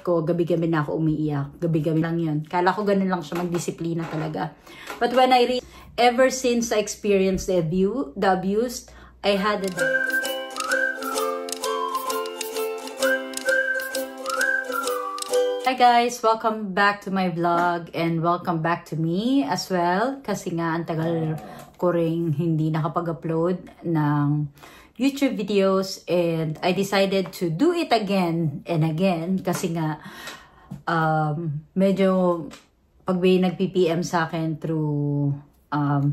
ko, gabi-gabi na ako umiiyak. Gabi-gabi lang yun. Kala ko ganun lang siya, magdisiplina talaga. But when ever since I experienced the abuse, I had a... Hi guys! Welcome back to my vlog and welcome back to me as well. Kasi nga, ang tagal ko ring hindi nakapag-upload ng YouTube videos and I decided to do it again and again kasi nga medyo pag may nag-PPM sa akin through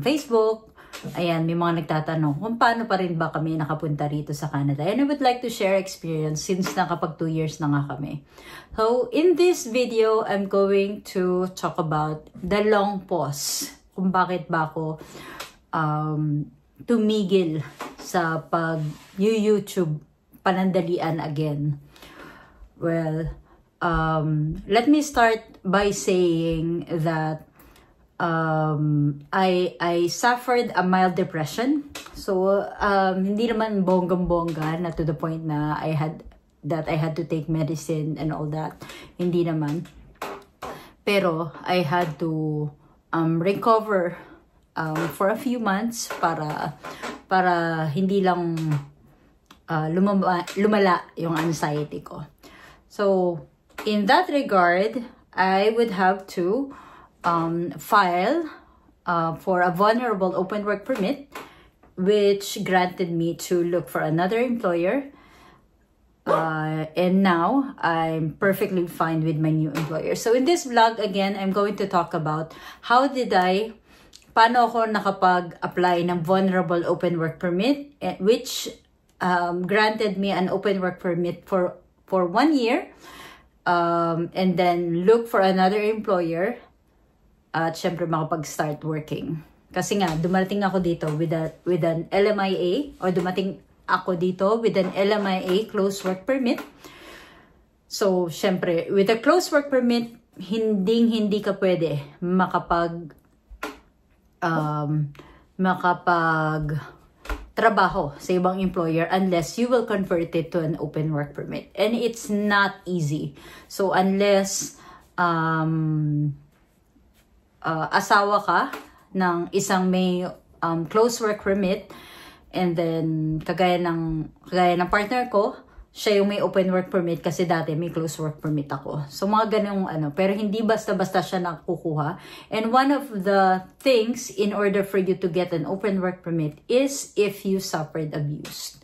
Facebook, ayan, may mga nagtatanong kung paano pa rin ba kami nakapunta rito sa Canada. And I would like to share experience since nakapag 2 years na nga kami. So, in this video, I'm going to talk about the long pause. Kung bakit ba ako tumigil sa pag-YouTube panandalian again. Well, let me start by saying that I suffered a mild depression. So, hindi naman bonggang-bongga na to the point na I had to take medicine and all that. Hindi naman. Pero, I had to recover for a few months para hindi lang lumala yung anxiety ko. So, in that regard, I would have to file for a vulnerable open work permit, which granted me to look for another employer. And now, I'm perfectly fine with my new employer. So, in this vlog, again, I'm going to talk about paano ako nakapag-apply ng vulnerable open work permit, which granted me an open work permit for 1 year, and then look for another employer, at syempre makapag-start working. Kasi nga, dumating ako dito with an LMIA, or dumating ako dito with an LMIA closed work permit. So, syempre, with a closed work permit, hindi ka pwede makapag-trabaho sa ibang employer unless you will convert it to an open work permit. And it's not easy. So, unless asawa ka ng isang may closed work permit, and then kagaya ng partner ko, siya yung may open work permit kasi dati may closed work permit ako. So mga ganung pero hindi basta-basta siya nakukuha. And one of the things in order for you to get an open work permit is if you suffered abuse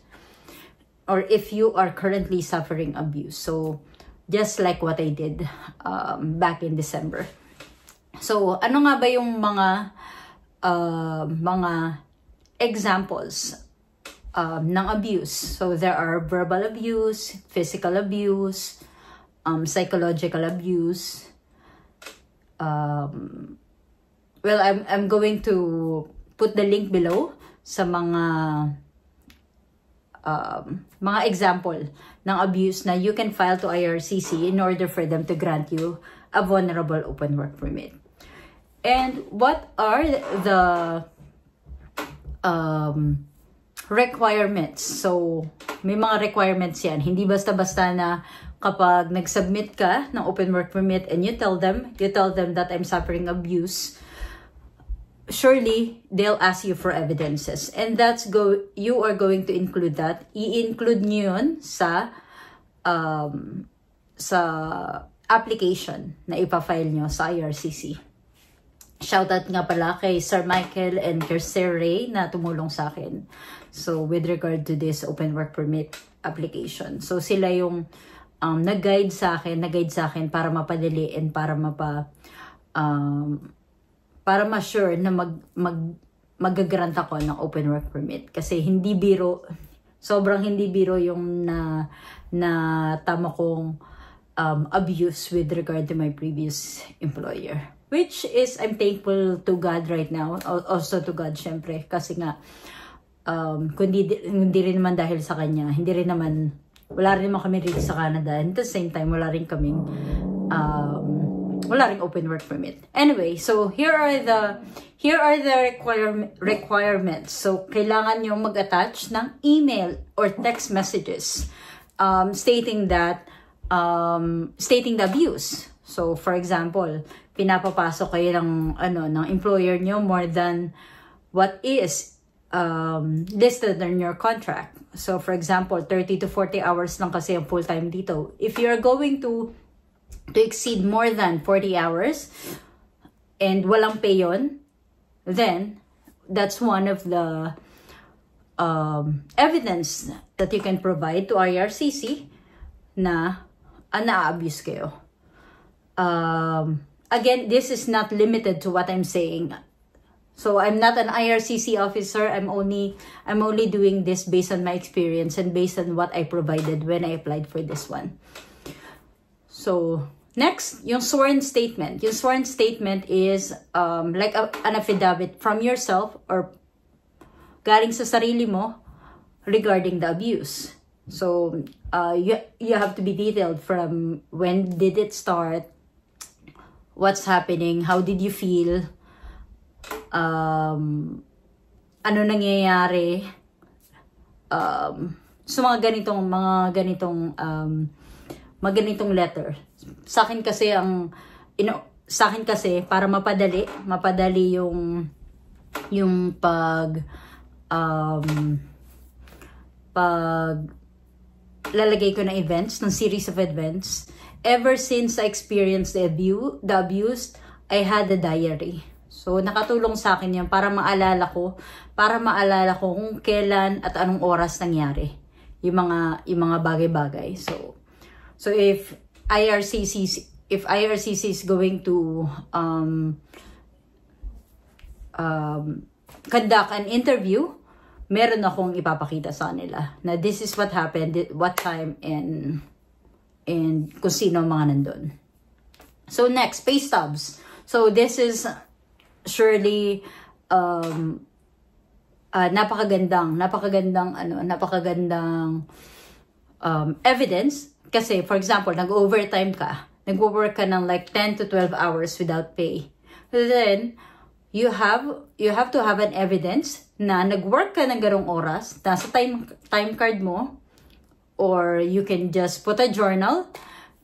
or if you are currently suffering abuse. So just like what I did back in December. So ano nga ba yung mga examples ng abuse? So there are verbal abuse, physical abuse, psychological abuse. Well, I'm going to put the link below sa mga example ng abuse na you can file to IRCC in order for them to grant you a vulnerable open work permit. And what are the requirements? So, may mga requirements yan. Hindi basta-basta na kapag nag-submit ka ng open work permit and you tell them that I'm suffering abuse, surely they'll ask you for evidences. And you are going to include that. I-include nyo yun sa application na ipafile nyo sa IRCC. Shoutout nga pala kay Sir Michael and kay Sir Ray na tumulong sa akin. So, with regard to this open work permit application. So, sila yung nag-guide sa akin para mapadali and para ma-sure na mag-grant ako ng open work permit. Kasi sobrang hindi biro yung na tama kong abuse with regard to my previous employer. Which is, I'm thankful to God right now. Also to God, syempre. Kasi nga, hindi rin naman dahil sa kanya. Wala rin naman kami rito sa Canada. And at the same time, wala rin open work permit. Anyway, so here are the requirements. So, kailangan nyo mag-attach ng email or text messages stating that stating the abuse. So, for example, pinapapasok kayo ng employer nyo more than what is listed in your contract. So, for example, 30 to 40 hours lang kasi ang full-time dito. If you're going to exceed more than 40 hours and walang pay yun, then that's one of the evidence that you can provide to IRCC na na-abuse kayo. Again, this is not limited to what I'm saying. So I'm not an IRCC officer. I'm only doing this based on my experience and based on what I provided when I applied for this one. So next, yung sworn statement. Yung sworn statement is like an affidavit from yourself or galing sa sarili mo regarding the abuse. So you have to be detailed from when did it start, what's happening, how did you feel, ano nangyayari, so mga ganitong letter. Sa akin kasi para mapadali yung pag lalagay ko ng events, ng series of events. Ever since I experienced the abuse, I had a diary. So, nakatulong sa akin yan para maalala ko kung kailan at anong oras nangyari yung mga bagay-bagay. So if IRCC is going to conduct an interview, meron akong ipapakita sa kanila na this is what happened, what time, and kung sino mga nandun. So next, pay stubs. So this is surely napakagandang evidence kasi, for example, nag-overtime ka, nag-work ka ng like 10 to 12 hours without pay. Then you have to have an evidence na nag-work ka ng ganong oras, nasa time card mo, or you can just put a journal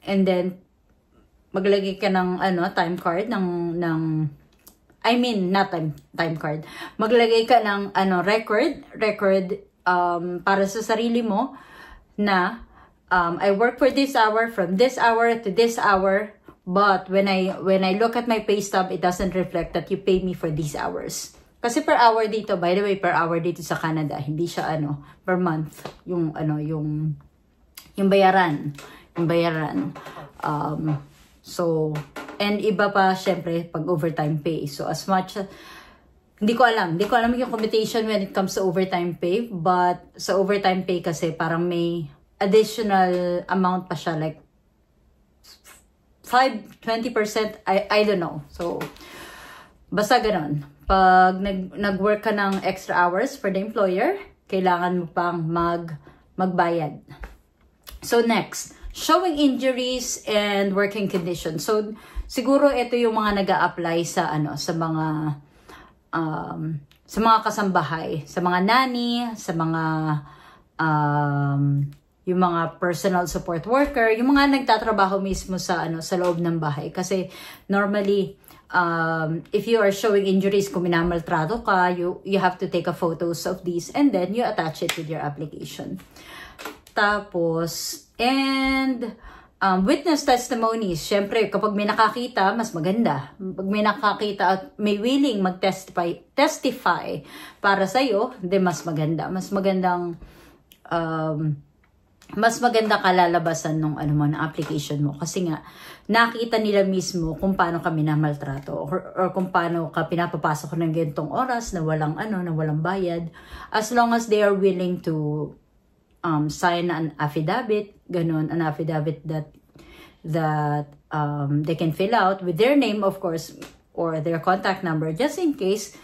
and then maglagay ka ng time card not time card. Maglagay ka ng record para sa sarili mo na I work for this hour, from this hour to this hour, but when I look at my pay stub, it doesn't reflect that you paid me for these hours. Kasi per hour dito, by the way, per hour dito sa Canada, hindi siya per month yung bayaran. So, and iba pa syempre pag overtime pay. So as much hindi ko alam yung computation when it comes to overtime pay, but sa overtime pay kasi parang may additional amount pa siya, like 20%, I don't know. So basta ganon. Pag nag-work ka ng extra hours for the employer, kailangan mo pang magbayad. So next, showing injuries and working conditions. So siguro ito yung mga nag-a-apply sa mga kasambahay, sa mga nanny, sa mga yung mga personal support worker, yung mga nagtatrabaho mismo sa loob ng bahay. Kasi normally if you are showing injuries, kung minamaltrato ka, you have to take a photos of these and then you attach it with your application. Tapos, and witness testimonies. Syempre, kapag may nakakita, mas maganda. Pag may nakakita at may willing testify para sa'yo, then mas maganda. Mas maganda kalalabasan ng ng application mo. Kasi nga, nakita nila mismo kung paano ka minamaltrato or kung paano ka pinapapasok ng ganitong oras na walang bayad. As long as they are willing to sign an affidavit, an affidavit that they can fill out with their name, of course, or their contact number, just in case,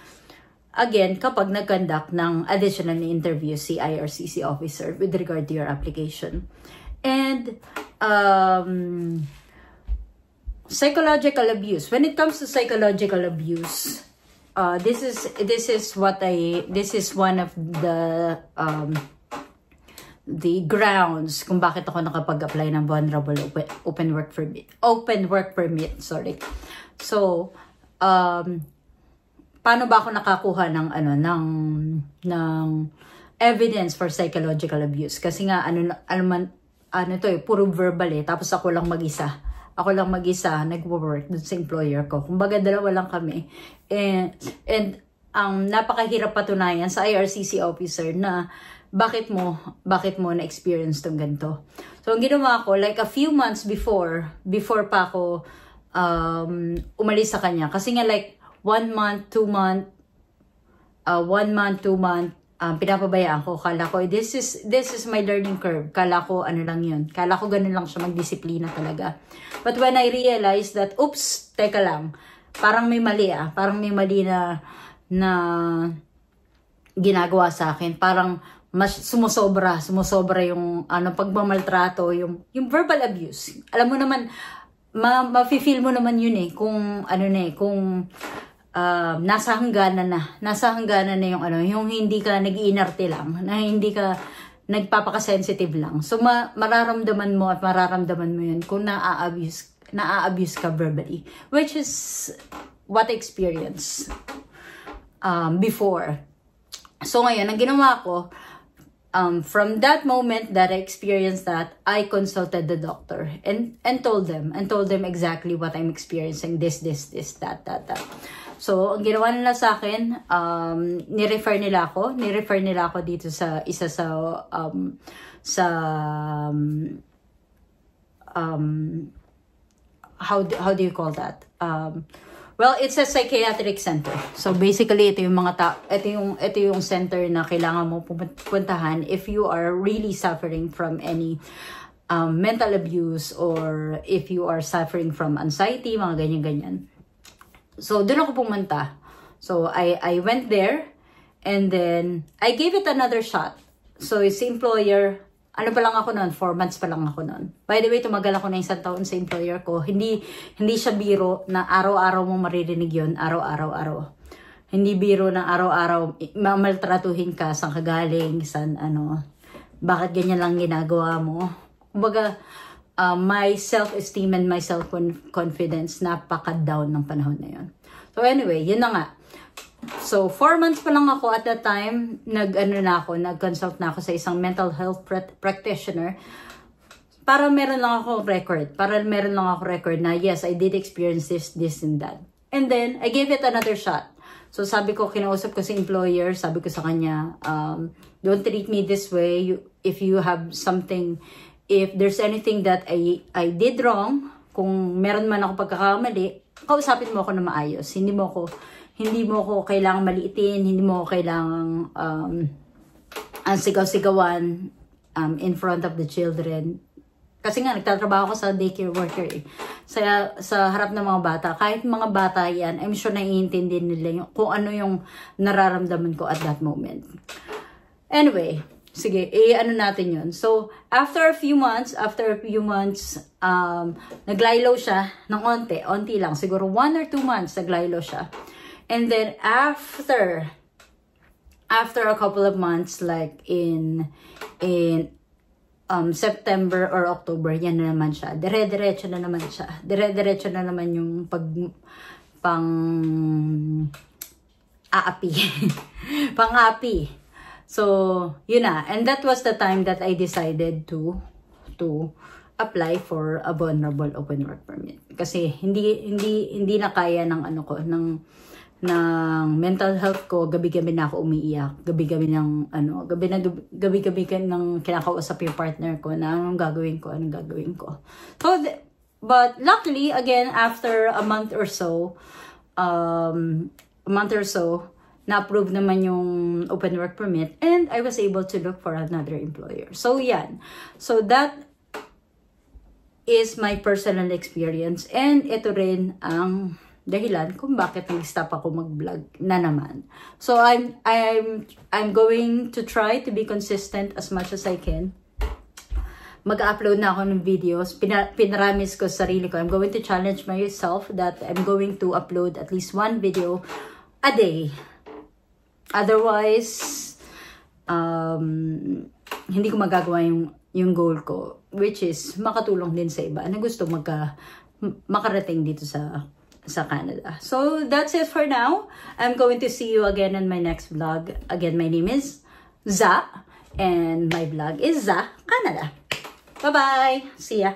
again, kapag nag-conduct ng additional interview si IRCC officer with regard to your application. And psychological abuse. When it comes to psychological abuse, this is one of grounds kung bakit ako nakapag-apply ng vulnerable open work permit, sorry. So, paano ba ako nakakuha ng evidence for psychological abuse? Kasi nga puro verbal tapos ako lang mag-isa nagwo-work dun sa employer ko. Kumbaga dalawa lang kami. And napakahirap patunayan sa IRCC officer na bakit mo na-experience tong ganito. So, ang ginawa ko, like a few months before pa ako umalis sa kanya. Kasi nga like 1 month, 2 month, pinapabayaan ko. Kala ko, this is my learning curve. Kala ko, lang yun. Kala ko ganun lang siya magdisiplina talaga. But when I realized that, oops, teka lang, parang may mali Parang may mali na ginagawa sa akin. Parang mas sumusobra yung pagmamaltrato, yung verbal abuse. Alam mo naman, ma-feel mo naman yun kung nasa hangganan na yung hindi ka nag-iinarte lang, na hindi ka nagpapaka-sensitive lang. So mararamdaman mo yun kung na-abuse ka verbally, which is what I experienced before. So ngayon, ang ginawa ko, from that moment that I experienced that, I consulted the doctor and told them exactly what I'm experiencing, this, that. So, ang ginawa nila sa akin, ni-refer nila ako dito sa isa how do you call that? Well, it's a psychiatric center. So basically, ito yung center na kailangan mo puntahan if you are really suffering from any mental abuse, or if you are suffering from anxiety, mga ganyan-ganyan. So doon ako pumunta. So I went there, and then I gave it another shot. So si employer, pa lang ako noon, 4 months pa lang ako noon. By the way, tumagal ako na 1 taon sa employer ko. Hindi siya biro na araw-araw mo maririnig yun, araw-araw. Hindi biro na araw-araw mamaltratuhin ka, saan ka galing, bakit ganyan lang ginagawa mo. Kumbaga, my self-esteem and my self-confidence napaka-down ng panahon na yun. So anyway, yun na nga. So, 4 months pa lang ako at that time, nag-consult na ako sa isang mental health practitioner para meron lang ako record na yes, I did experience this and that. And then, I gave it another shot. So, sabi ko, kinausap ko sa employer, sabi ko sa kanya, don't treat me this way. If you have something, if there's anything that I did wrong, kung meron man ako pagkakamali, kausapin mo ako na maayos. Hindi mo ko kailangang maliitin, hindi mo ko kailangang ang sigaw-sigawan in front of the children. Kasi nga, nagtatrabaho ako sa daycare worker sa harap ng mga bata. Kahit mga bata yan, I'm sure naiintindi nila kung ano yung nararamdaman ko at that moment. Anyway, sige, natin yun. So, after a few months, naglaylo siya ng onti lang. Siguro 1 or 2 months, naglaylo siya. And then after a couple of months, like in September or October, yan na naman siya. Dire-diretso na naman siya. Dire-diretso na naman yung pang-api. So, yun na. And that was the time that I decided to apply for a vulnerable open work permit. Kasi hindi na kaya ng ng mental health ko, gabi-gabi na ako umiiyak. Gabi-gabi nang kinakausap yung partner ko na anong gagawin ko. So, but luckily, again, after a month or so, na-approve naman yung open work permit, and I was able to look for another employer. So, yan. So, that is my personal experience, and ito rin ang dahilan kung bakit nag-stop ako mag-vlog na naman. So, I'm going to try to be consistent as much as I can. Mag-upload na ako ng videos. Pinaramis ko sa sarili ko. I'm going to challenge myself that I'm going to upload at least 1 video a day. Otherwise, hindi ko magagawa yung goal ko, which is makatulong din sa iba na gusto makarating dito sa Canada. So, that's it for now. I'm going to see you again in my next vlog. Again, my name is Za, and my vlog is Za Canada. Bye-bye! See ya!